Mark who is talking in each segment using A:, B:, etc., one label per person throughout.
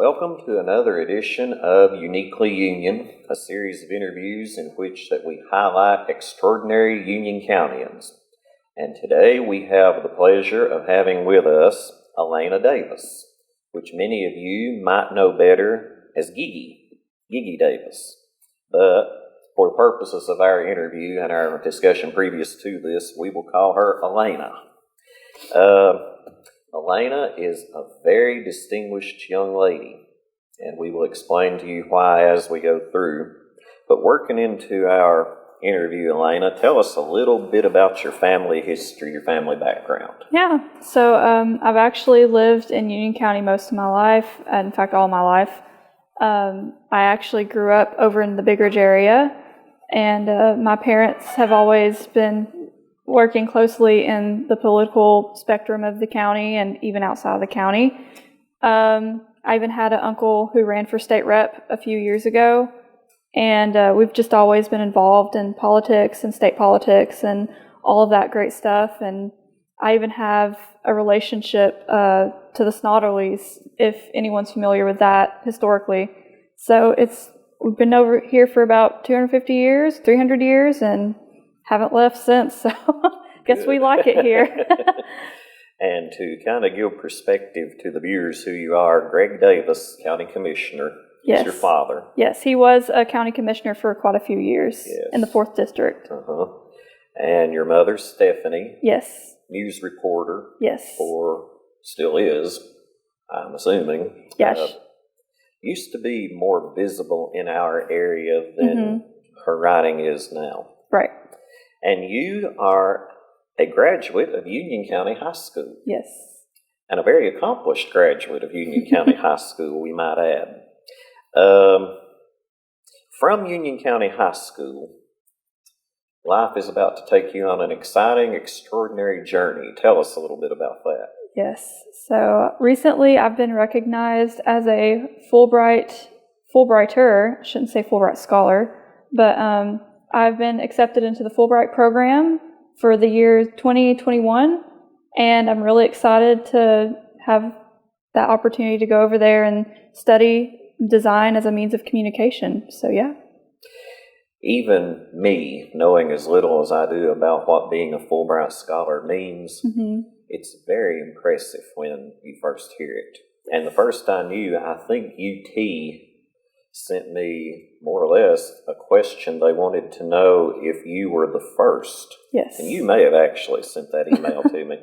A: Welcome to another edition of Uniquely Union, a series of interviews in which that we highlight extraordinary Union Countyans. And today we have the pleasure of having with us Alayna Davis, which many of you might know better as Geghie Davis. But for the purposes of our interview and our discussion previous to this, we will call her Alayna. Alayna is a very distinguished young lady, and we will explain to you why as we go through. But working into our interview, Alayna, tell us a little bit about your family history, your family background.
B: Yeah, so I've actually lived in Union County most of my life, in fact all my life. I actually grew up over in the Big Ridge area, and my parents have always been working closely in the political spectrum of the county and even outside of the county. I even had an uncle who ran for state rep a few years ago, and we've just always been involved in politics and state politics and all of that great stuff. And I even have a relationship to the Snodderleys, if anyone's familiar with that historically. So we've been over here for about 250 years, 300 years, and haven't left since, so guess we like it here.
A: And to kind of give perspective to the viewers who you are, Greg Davis, County Commissioner, is your father.
B: Yes, he was a county commissioner for quite a few years in the 4th District.
A: And your mother, Stephanie.
B: Yes.
A: News reporter.
B: Yes.
A: Or still is, I'm assuming.
B: Yes.
A: Used to be more visible in our area than her writing is now.
B: Right.
A: And you are a graduate of Union County High School.
B: Yes.
A: And a very accomplished graduate of Union County High School, we might add. From Union County High School, life is about to take you on an exciting, extraordinary journey. Tell us a little bit about that.
B: Yes. So recently I've been recognized as a Fulbrighter, I shouldn't say Fulbright scholar, but I've been accepted into the Fulbright program for the year 2021, and I'm really excited to have that opportunity to go over there and study design as a means of communication. So, yeah.
A: Even me, knowing as little as I do about what being a Fulbright scholar means, it's very impressive when you first hear it. And the first I knew, I think UT sent me more or less a question. They wanted to know if you were the first.
B: Yes. And
A: you may have actually sent that email to me.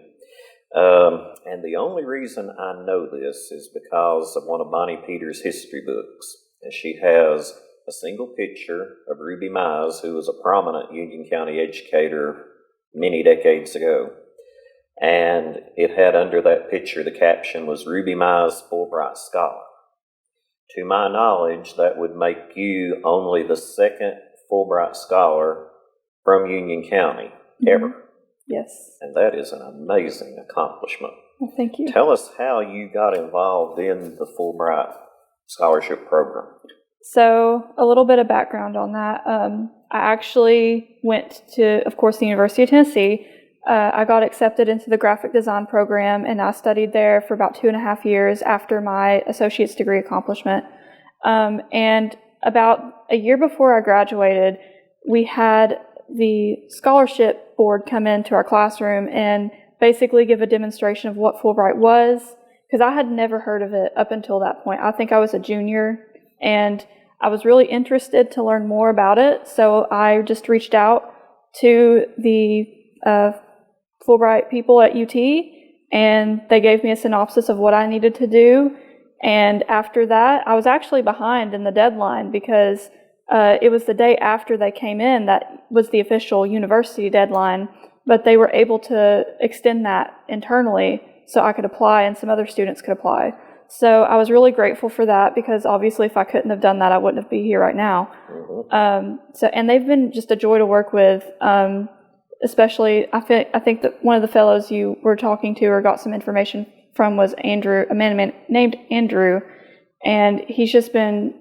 A: And the only reason I know this is because of one of Bonnie Peters' history books. And she has a single picture of Ruby Mize, who was a prominent Union County educator many decades ago. And it had under that picture, the caption was Ruby Mize Fulbright Scholar. To my knowledge, that would make you only the second Fulbright scholar from Union County ever.
B: Yes.
A: And that is an amazing accomplishment.
B: Well, thank you.
A: Tell us how you got involved in the Fulbright scholarship program.
B: So a little bit of background on that. I actually went to, of course, the University of Tennessee. I got accepted into the graphic design program, and I studied there for about 2.5 years after my associate's degree accomplishment. And about a year before I graduated, we had the scholarship board come into our classroom and basically give a demonstration of what Fulbright was, because I had never heard of it up until that point. I think I was a junior, and I was really interested to learn more about it, so I just reached out to the Fulbright people at UT, and they gave me a synopsis of what I needed to do. And after that, I was actually behind in the deadline because it was the day after they came in that was the official university deadline, but they were able to extend that internally so I could apply and some other students could apply. So I was really grateful for that, because obviously if I couldn't have done that, I wouldn't have been here right now. And they've been just a joy to work with. Especially, I think that one of the fellows you were talking to or got some information from was Andrew, a man named Andrew, and he's just been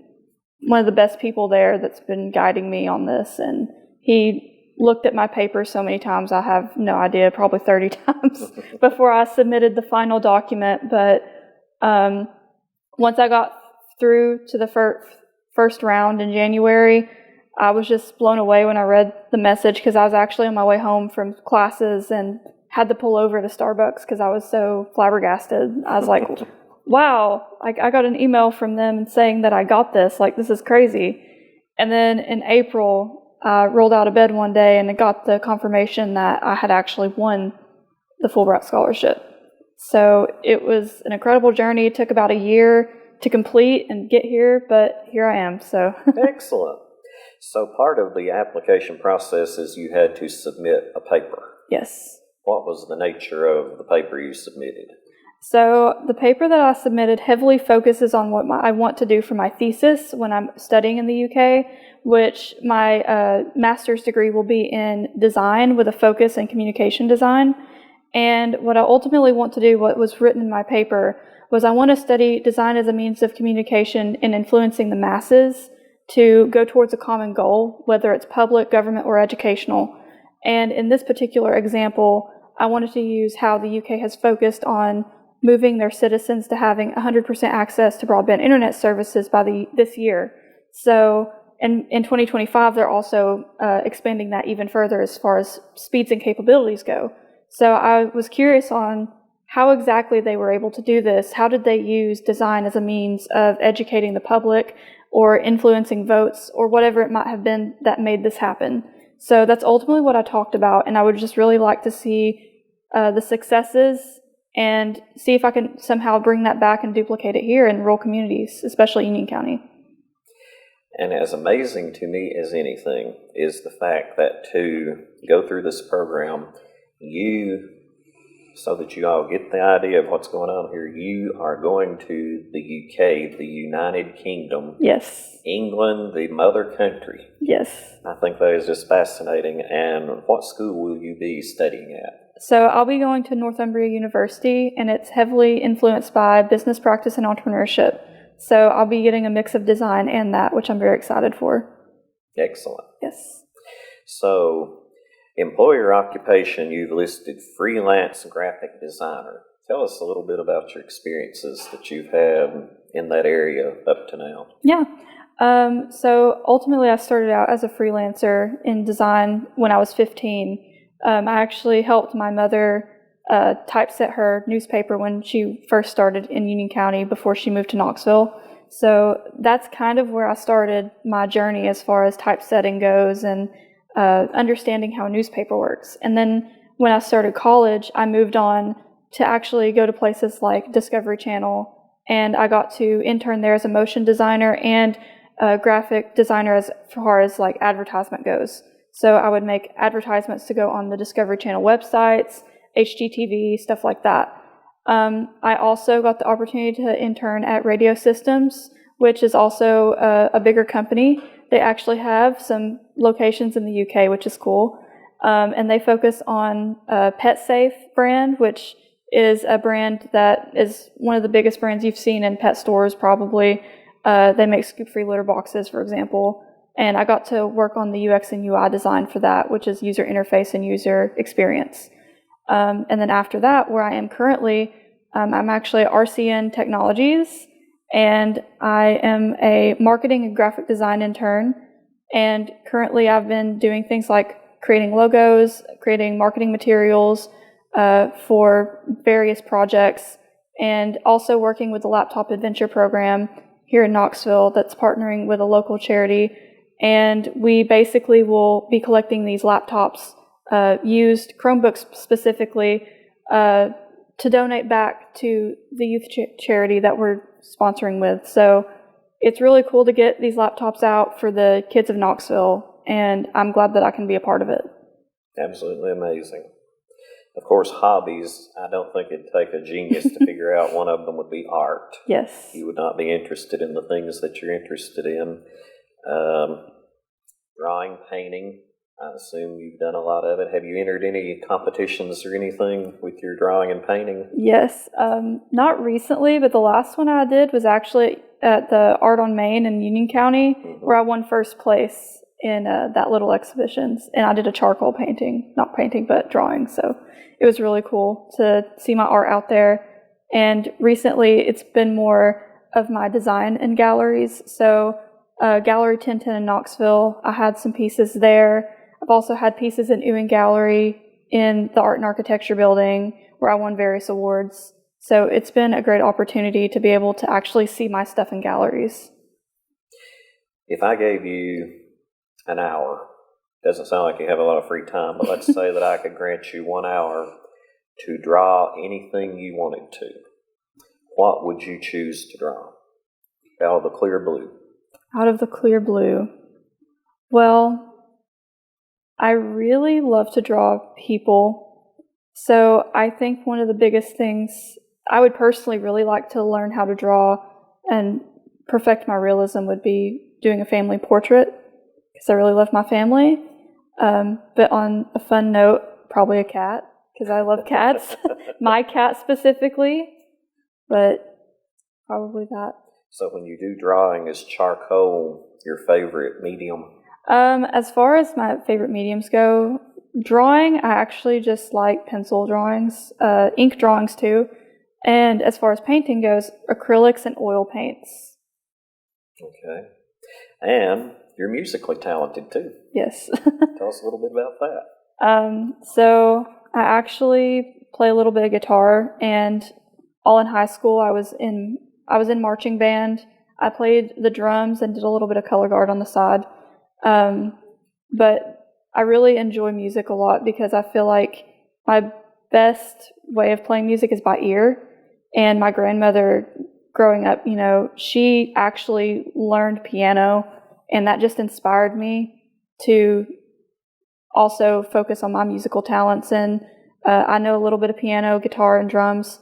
B: one of the best people there that's been guiding me on this. And he looked at my paper so many times, I have no idea, probably 30 times before I submitted the final document. But once I got through to the first round in January. I was just blown away when I read the message because I was actually on my way home from classes and had to pull over to Starbucks because I was so flabbergasted. I was like, wow, I got an email from them saying that I got this. Like, this is crazy. And then in April, I rolled out of bed one day and I got the confirmation that I had actually won the Fulbright scholarship. So it was an incredible journey. It took about a year to complete and get here, but here I am. So
A: Excellent. So part of the application process is you had to submit a paper.
B: yes.
A: What was the nature of the paper you submitted?
B: So the paper that I submitted heavily focuses on what I want to do for my thesis when I'm studying in the UK, which my master's degree will be in design with a focus in communication design. And what I ultimately want to do, what was written in my paper, was I want to study design as a means of communication and influencing the masses to go towards a common goal, whether it's public, government, or educational. And in this particular example, I wanted to use how the UK has focused on moving their citizens to having 100% access to broadband internet services by this year. So in 2025, they're also expanding that even further as far as speeds and capabilities go. So I was curious on how exactly they were able to do this. How did they use design as a means of educating the public or influencing votes or whatever it might have been that made this happen? So that's ultimately what I talked about, and I would just really like to see the successes and see if I can somehow bring that back and duplicate it here in rural communities, especially Union County.
A: And as amazing to me as anything is the fact that to go through this program, so that you all get the idea of what's going on here, you are going to the UK, the United Kingdom.
B: Yes.
A: England, the mother country.
B: Yes.
A: I think that is just fascinating. And what school will you be studying at?
B: So I'll be going to Northumbria University, and it's heavily influenced by business practice and entrepreneurship. So I'll be getting a mix of design and that, which I'm very excited for.
A: Excellent.
B: Yes.
A: So, employer occupation, you've listed freelance graphic designer. Tell us a little bit about your experiences that you've had in that area up to now.
B: Yeah. So ultimately I started out as a freelancer in design when I was 15. I actually helped my mother typeset her newspaper when she first started in Union County before she moved to Knoxville. So that's kind of where I started my journey as far as typesetting goes and understanding how a newspaper works. And then when I started college, I moved on to actually go to places like Discovery Channel, and I got to intern there as a motion designer and a graphic designer as far as like advertisement goes. So I would make advertisements to go on the Discovery Channel websites, HGTV, stuff like that. I also got the opportunity to intern at Radio Systems, which is also a bigger company. They actually have some locations in the UK, which is cool. And they focus on Pet Safe brand, which is a brand that is one of the biggest brands you've seen in pet stores probably. They make scoop-free litter boxes, for example. And I got to work on the UX and UI design for that, which is user interface and user experience. And then after that, where I am currently, I'm actually at RCN Technologies, and I am a marketing and graphic design intern. And currently I've been doing things like creating logos, creating marketing materials for various projects, and also working with the Laptop Adventure program here in Knoxville that's partnering with a local charity. And we basically will be collecting these laptops, used Chromebooks specifically, to donate back to the youth charity that we're sponsoring with. So it's really cool to get these laptops out for the kids of Knoxville, and I'm glad that I can be a part of it.
A: Absolutely amazing. Of course, hobbies, I don't think it'd take a genius to figure out one of them would be art.
B: Yes.
A: You would not be interested in the things that you're interested in. Drawing, painting, I assume you've done a lot of it. Have you entered any competitions or anything with your drawing and painting?
B: Yes, not recently, but the last one I did was actually at the Art on Main in Union County, where I won first place in that little exhibition. And I did a charcoal painting, not painting, but drawing. So it was really cool to see my art out there. And recently it's been more of my design in galleries. So Gallery 1010 in Knoxville, I had some pieces there. I've also had pieces in Ewing Gallery in the Art and Architecture building where I won various awards. So it's been a great opportunity to be able to actually see my stuff in galleries.
A: If I gave you an hour, doesn't sound like you have a lot of free time, but let's say that I could grant you 1 hour to draw anything you wanted to, what would you choose to draw out of the clear blue?
B: Out of the clear blue. Well, I really love to draw people. So I think one of the biggest things, I would personally really like to learn how to draw and perfect my realism would be doing a family portrait, because I really love my family. But on a fun note, probably a cat, because I love cats. My cat specifically, but probably that.
A: So when you do drawing, is charcoal your favorite medium?
B: As far as my favorite mediums go, drawing, I actually just like pencil drawings, ink drawings too. And as far as painting goes, acrylics and oil paints.
A: Okay. And you're musically talented too.
B: Yes.
A: Tell us a little bit about that.
B: So I actually play a little bit of guitar, and all in high school I was in marching band. I played the drums and did a little bit of color guard on the side. But I really enjoy music a lot because I feel like my best way of playing music is by ear. And my grandmother, growing up, she actually learned piano, and that just inspired me to also focus on my musical talents. And I know a little bit of piano, guitar, and drums.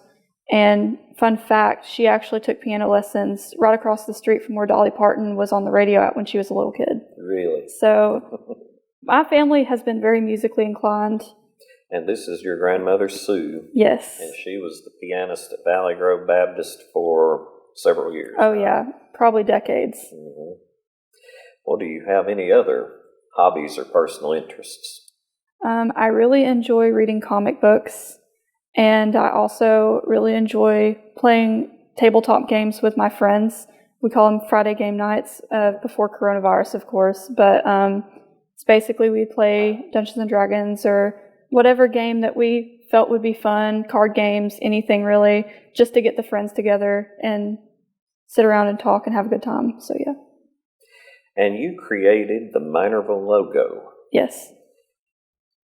B: And fun fact, she actually took piano lessons right across the street from where Dolly Parton was on the radio at when she was a little kid.
A: Really?
B: So my family has been very musically inclined.
A: And this is your grandmother, Sue.
B: Yes.
A: And she was the pianist at Valley Grove Baptist for several years.
B: Oh, yeah. Probably decades.
A: Mm-hmm. Well, do you have any other hobbies or personal interests?
B: I really enjoy reading comic books. And I also really enjoy playing tabletop games with my friends. We call them Friday game nights, before coronavirus, of course. But it's basically we play Dungeons and Dragons or whatever game that we felt would be fun, card games, anything really, just to get the friends together and sit around and talk and have a good time. So, yeah.
A: And you created the Minerville logo.
B: Yes.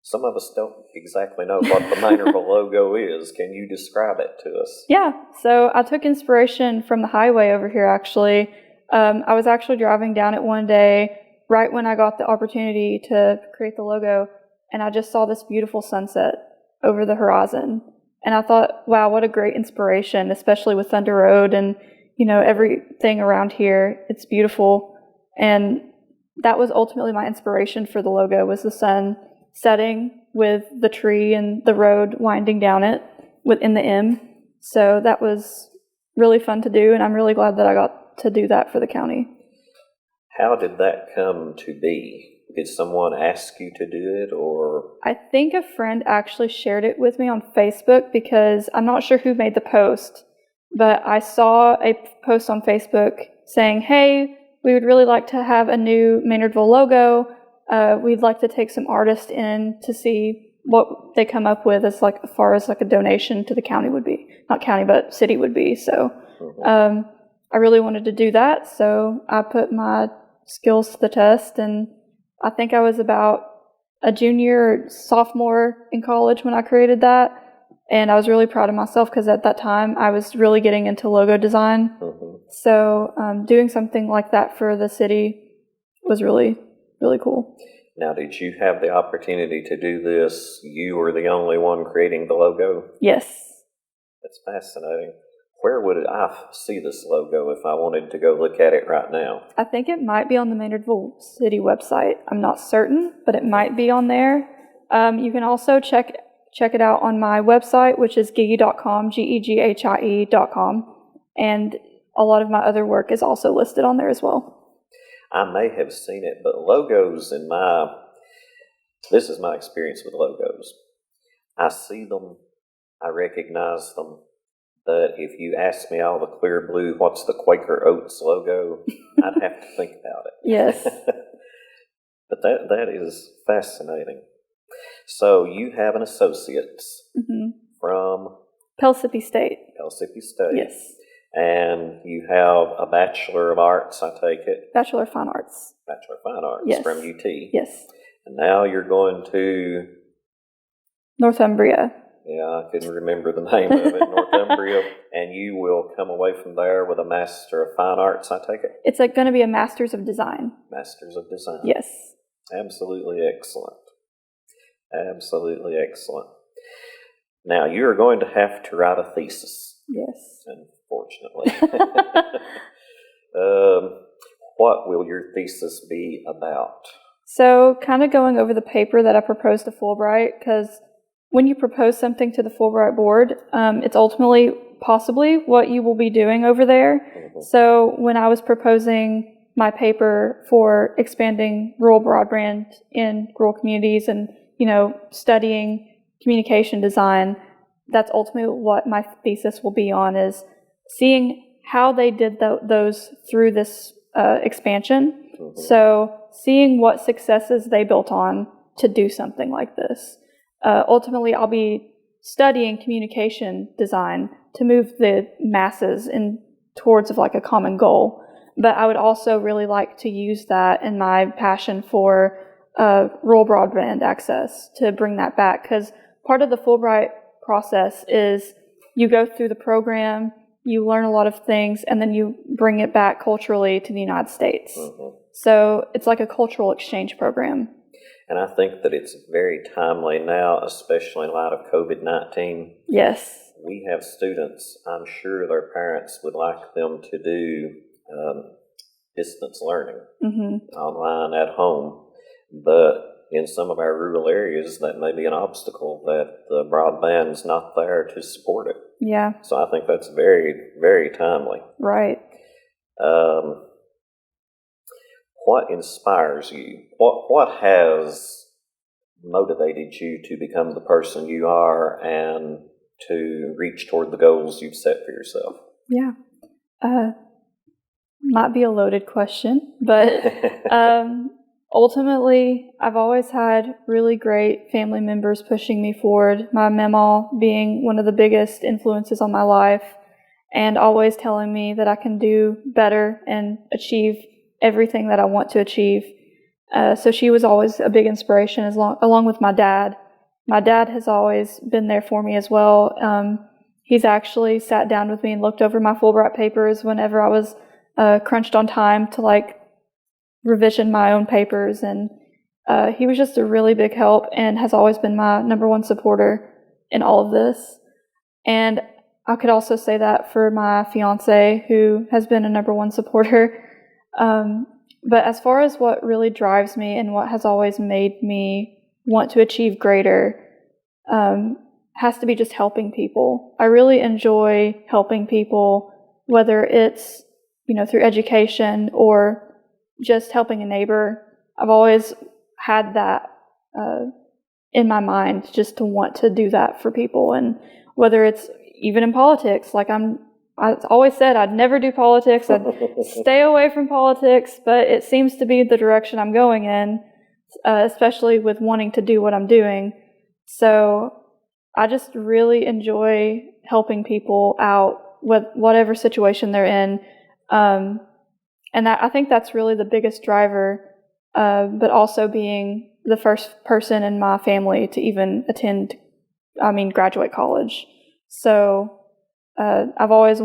A: Some of us don't exactly know what the Minerville logo is. Can you describe it to us?
B: Yeah. So I took inspiration from the highway over here, actually. I was actually driving down it one day, right when I got the opportunity to create the logo, and I just saw this beautiful sunset over the horizon. And I thought, wow, what a great inspiration, especially with Thunder Road and, everything around here. It's beautiful. And that was ultimately my inspiration for the logo, was the sun setting with the tree and the road winding down it within the M. So that was really fun to do, and I'm really glad that I got to do that for the county.
A: How did that come to be? Did someone ask you to do it, or?
B: I think a friend actually shared it with me on Facebook, because I'm not sure who made the post, but I saw a post on Facebook saying, hey, we would really like to have a new Maynardville logo. We'd like to take some artists in to see what they come up with as far as a donation to the county would be. Not county, but city would be. So I really wanted to do that. So I put my skills to the test, and I think I was about a junior or sophomore in college when I created that. And I was really proud of myself because at that time I was really getting into logo design. Mm-hmm. So doing something like that for the city was really, really cool.
A: Now, did you have the opportunity to do this? You were the only one creating the logo?
B: Yes.
A: That's fascinating. Where would I see this logo if I wanted to go look at it right now?
B: I think it might be on the Maynardville City website. I'm not certain, but it might be on there. You can also check it out on my website, which is geghie.com, Geghie.com. And a lot of my other work is also listed on there as well.
A: I may have seen it, but logos this is my experience with logos. I see them, I recognize them, But if you ask me out of the clear blue, what's the Quaker Oats logo, I'd have to think about it.
B: Yes.
A: But that is fascinating. So you have an associate's from
B: Pellissippi State.
A: Pellissippi State.
B: Yes.
A: And you have a Bachelor of Arts, I take it?
B: Bachelor of Fine Arts.
A: Bachelor of Fine Arts
B: Yes.
A: from UT.
B: Yes.
A: And now you're going to...
B: Northumbria.
A: Yeah, I couldn't remember the name of it. Northumbria. And you will come away from there with a Master of Fine Arts, I take it?
B: It's going to be a Master's of Design.
A: Masters of Design.
B: Yes.
A: Absolutely excellent. Absolutely excellent. Now, you are going to have to write a thesis.
B: Yes.
A: Unfortunately. What will your thesis be about?
B: So, kind of going over the paper that I proposed to Fulbright, because when you propose something to the Fulbright board, it's ultimately possibly what you will be doing over there.
A: Mm-hmm.
B: So, when I was proposing my paper for expanding rural broadband in rural communities and, studying communication design, that's ultimately what my thesis will be on, is seeing how they did those through this expansion. Mm-hmm. So seeing what successes they built on to do something like this. Ultimately, I'll be studying communication design to move the masses in towards like a common goal. But I would also really like to use that in my passion for rural broadband access to bring that back, because part of the Fulbright process is you go through the program, you learn a lot of things, and then you bring it back culturally to the United States. Mm-hmm. So it's like a cultural exchange program.
A: And I think that it's very timely now, especially in light of COVID-19.
B: Yes.
A: We have students, I'm sure their parents would like them to do distance learning online at home. But in some of our rural areas, that may be an obstacle, that the broadband's not there to support it.
B: Yeah.
A: So I think that's very, very timely.
B: Right.
A: What inspires you? What has motivated you to become the person you are and to reach toward the goals you've set for yourself?
B: Yeah. Might be a loaded question, but ultimately, I've always had really great family members pushing me forward. My mamaw being one of the biggest influences on my life, and always telling me that I can do better and achieve everything that I want to achieve. So she was always a big inspiration, along with my dad. My dad has always been there for me as well. He's actually sat down with me and looked over my Fulbright papers whenever I was crunched on time to revision my own papers, and he was just a really big help and has always been my number one supporter in all of this. And I could also say that for my fiance, who has been a number one supporter. But as far as what really drives me and what has always made me want to achieve greater, has to be just helping people. I really enjoy helping people, whether it's through education or just helping a neighbor. I've always had that in my mind, just to want to do that for people. And whether it's even in politics, I always said I'd never do politics, I'd stay away from politics, but it seems to be the direction I'm going in, especially with wanting to do what I'm doing. So I just really enjoy helping people out with whatever situation they're in. And I think that's really the biggest driver, but also being the first person in my family to even graduate college. So I've always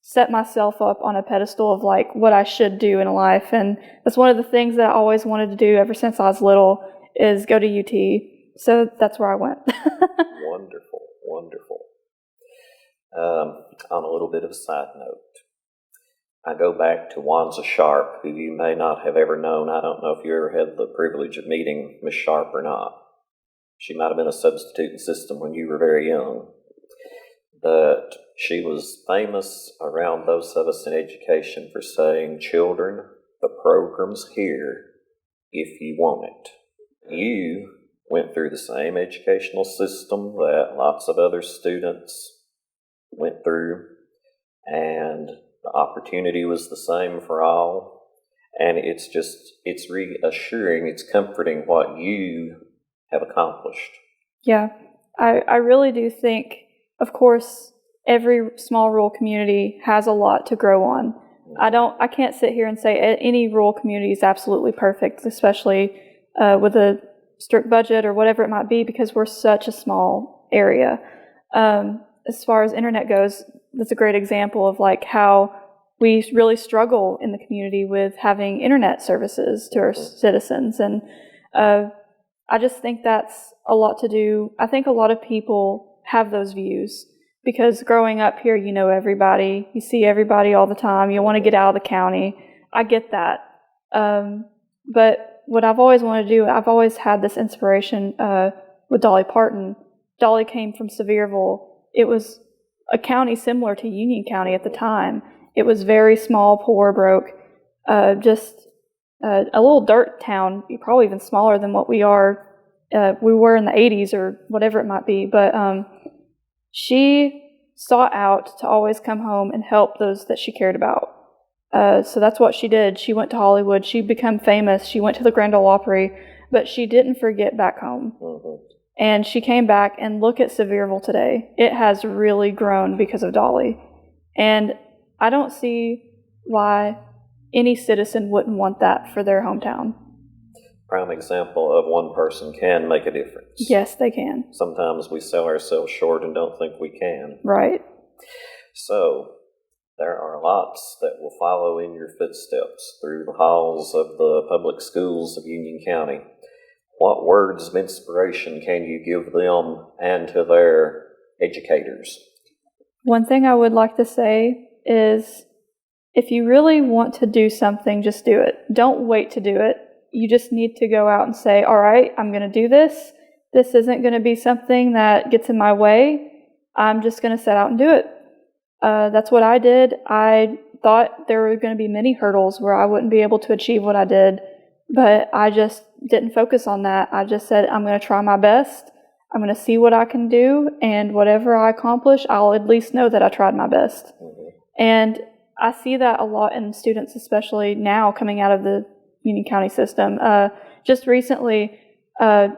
B: set myself up on a pedestal of what I should do in life. And that's one of the things that I always wanted to do ever since I was little, is go to UT. So that's where I went.
A: Wonderful, wonderful. On a little bit of a side note, I go back to Wanza Sharp, who you may not have ever known. I don't know if you ever had the privilege of meeting Miss Sharp or not. She might have been a substitute system when you were very young. But she was famous around those of us in education for saying, "Children, the program's here if you want it." You went through the same educational system that lots of other students went through, and the opportunity was the same for all. And it's reassuring, it's comforting what you have accomplished.
B: Yeah, I really do think, of course, every small rural community has a lot to grow on. I can't sit here and say any rural community is absolutely perfect, especially with a strict budget or whatever it might be, because we're such a small area. As far as internet goes, that's a great example of like how we really struggle in the community with having internet services to our citizens. And I just think that's a lot to do. I think a lot of people have those views because growing up here, you know everybody, you see everybody all the time, you want to get out of the county. I get that. But what I've always wanted to do, I've always had this inspiration with Dolly Parton. Dolly came from Sevierville. It was a county similar to Union County at the time. It was very small, poor, broke, just a little dirt town, probably even smaller than what we were in the 80s or whatever it might be. But she sought out to always come home and help those that she cared about. So that's what she did. She went to Hollywood. She became famous. She went to the Grand Ole Opry, but she didn't forget back home. And she came back, and look at Sevierville today. It has really grown because of Dolly. And I don't see why any citizen wouldn't want that for their hometown.
A: Prime example of one person can make a difference.
B: Yes, they can.
A: Sometimes we sell ourselves short and don't think we can.
B: Right.
A: So there are lots that will follow in your footsteps through the halls of the public schools of Union County. What words of inspiration can you give them and to their educators?
B: One thing I would like to say is if you really want to do something, just do it. Don't wait to do it. You just need to go out and say, all right, I'm going to do this. This isn't going to be something that gets in my way. I'm just going to set out and do it. That's what I did. I thought there were going to be many hurdles where I wouldn't be able to achieve what I did, but I just didn't focus on that. I just said, I'm going to try my best. I'm going to see what I can do, and whatever I accomplish, I'll at least know that I tried my best. And I see that a lot in students, especially now coming out of the Union County system. Just recently, a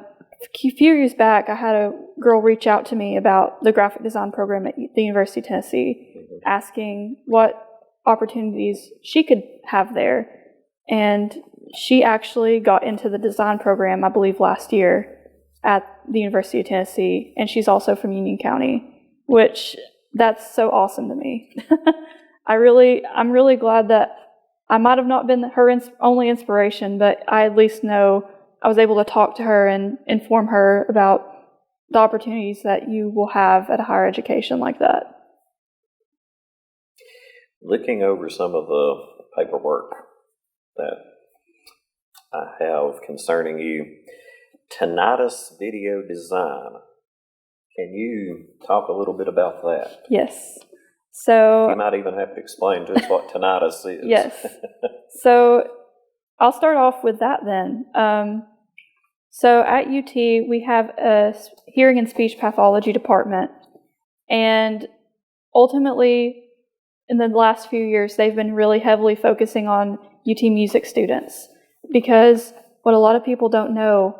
B: few years back, I had a girl reach out to me about the graphic design program at the University of Tennessee, asking what opportunities she could have there. And she actually got into the design program, I believe, last year at the University of Tennessee, and she's also from Union County, which that's so awesome to me. I'm really glad that I might have not been her only inspiration, but I at least know I was able to talk to her and inform her about the opportunities that you will have at a higher education like that.
A: Looking over some of the paperwork that I have concerning you, tinnitus video design. Can you talk a little bit about that?
B: Yes. So
A: you might even have to explain to us what tinnitus is.
B: Yes. So I'll start off with that then. So at UT, we have a hearing and speech pathology department. And ultimately, in the last few years, they've been really heavily focusing on UT music students. Because what a lot of people don't know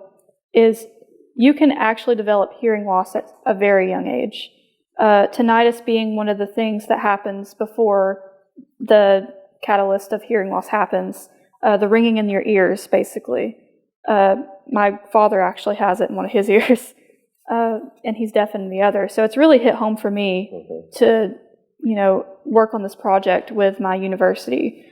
B: is you can actually develop hearing loss at a very young age. Tinnitus being one of the things that happens before the catalyst of hearing loss happens, the ringing in your ears, basically. My father actually has it in one of his ears, and he's deaf in the other. So it's really hit home for me to, work on this project with my university.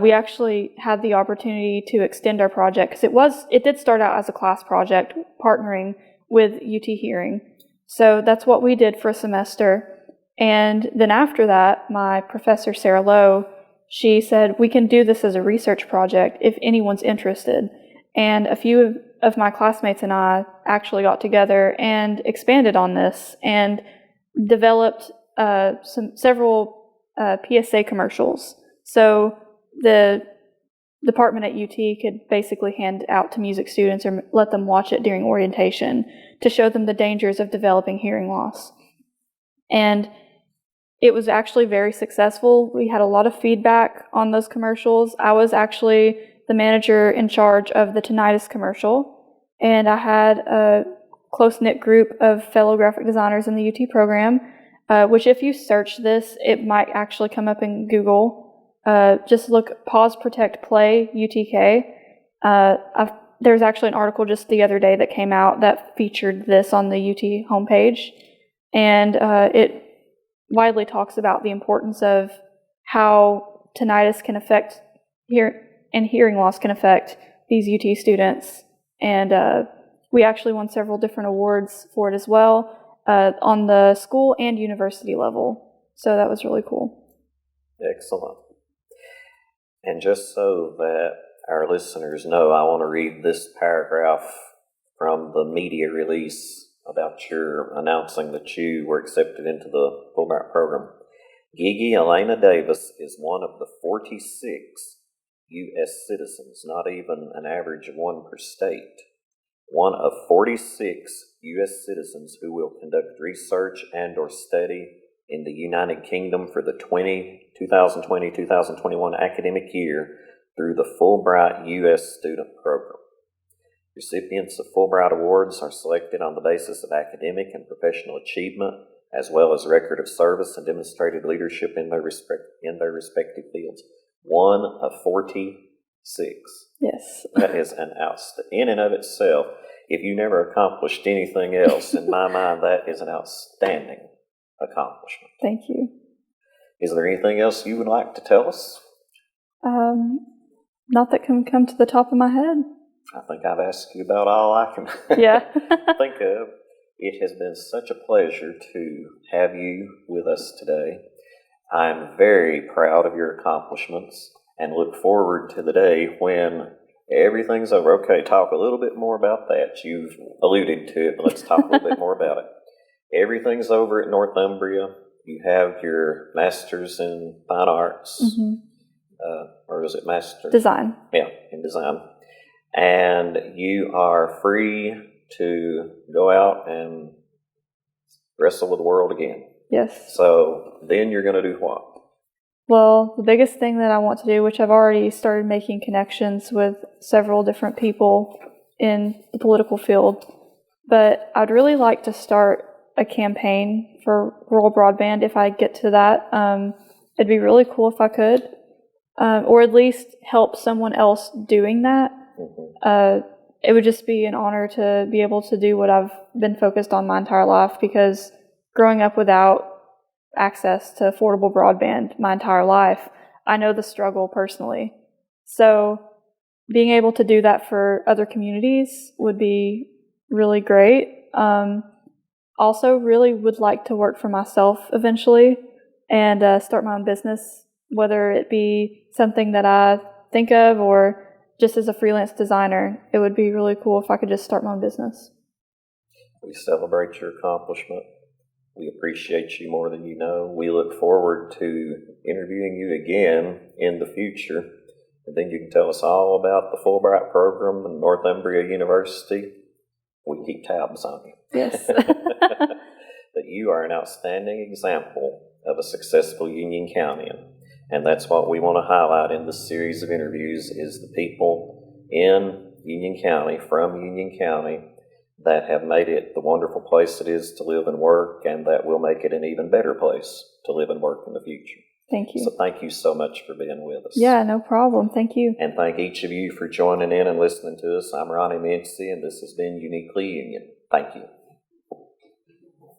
B: We actually had the opportunity to extend our project because it did start out as a class project partnering with UT Hearing. So that's what we did for a semester. And then after that, my professor, Sarah Lowe, she said, we can do this as a research project if anyone's interested. And a few of my classmates and I actually got together and expanded on this and developed several PSA commercials. So the department at UT could basically hand out to music students or let them watch it during orientation to show them the dangers of developing hearing loss. And it was actually very successful. We had a lot of feedback on those commercials. I was actually the manager in charge of the tinnitus commercial, and I had a close-knit group of fellow graphic designers in the UT program, which if you search this, it might actually come up in Google. Just look Pause, Protect, Play, UTK. There's actually an article just the other day that came out that featured this on the UT homepage, and it widely talks about the importance of how tinnitus can affect hearing loss can affect these UT students. And we actually won several different awards for it as well, on the school and university level. So that was really cool.
A: Excellent. And just so that our listeners know, I want to read this paragraph from the media release about your announcing that you were accepted into the Fulbright program. Geghie Alayna Davis is one of the 46 U.S. citizens, not even an average of one per state, one of 46 U.S. citizens who will conduct research and or study in the United Kingdom for the 2020-2021 academic year through the Fulbright U.S. Student Program. Recipients of Fulbright Awards are selected on the basis of academic and professional achievement, as well as record of service and demonstrated leadership in their respective fields. One of 46.
B: Yes.
A: That is an in and of itself. If you never accomplished anything else, in my mind, that is an outstanding accomplishment.
B: Thank you.
A: Is there anything else you would like to tell us?
B: Not that can come to the top of my head.
A: I think I've asked you about all I can think of. It has been such a pleasure to have you with us today. I'm very proud of your accomplishments and look forward to the day when everything's over. Okay, talk a little bit more about that. You've alluded to it, but let's talk a little bit more about it. Everything's over at Northumbria. You have your master's in fine arts, or is it master's?
B: Design.
A: Yeah, in design. And you are free to go out and wrestle with the world again.
B: Yes.
A: So then you're going to do what?
B: Well, the biggest thing that I want to do, which I've already started making connections with several different people in the political field, but I'd really like to start a campaign for rural broadband if I get to that. It'd be really cool if I could, or at least help someone else doing that. It would just be an honor to be able to do what I've been focused on my entire life, because growing up without access to affordable broadband my entire life, I know the struggle personally. So being able to do that for other communities would be really great. Also really would like to work for myself eventually and start my own business, whether it be something that I think of or just as a freelance designer. It would be really cool if I could just start my own business.
A: We celebrate your accomplishment. We appreciate you more than you know. We look forward to interviewing you again in the future. And then you can tell us all about the Fulbright program and Northumbria University. We keep tabs on you.
B: Yes.
A: But you are an outstanding example of a successful Union Countyan. And that's what we want to highlight in this series of interviews is the people in Union County, from Union County, that have made it the wonderful place it is to live and work, and that will make it an even better place to live and work in the future.
B: Thank you.
A: So thank you so much for being with us.
B: Yeah, no problem. Thank you.
A: And thank each of you for joining in and listening to us. I'm Ronnie Mincey, and this has been Uniquely Union. Thank you.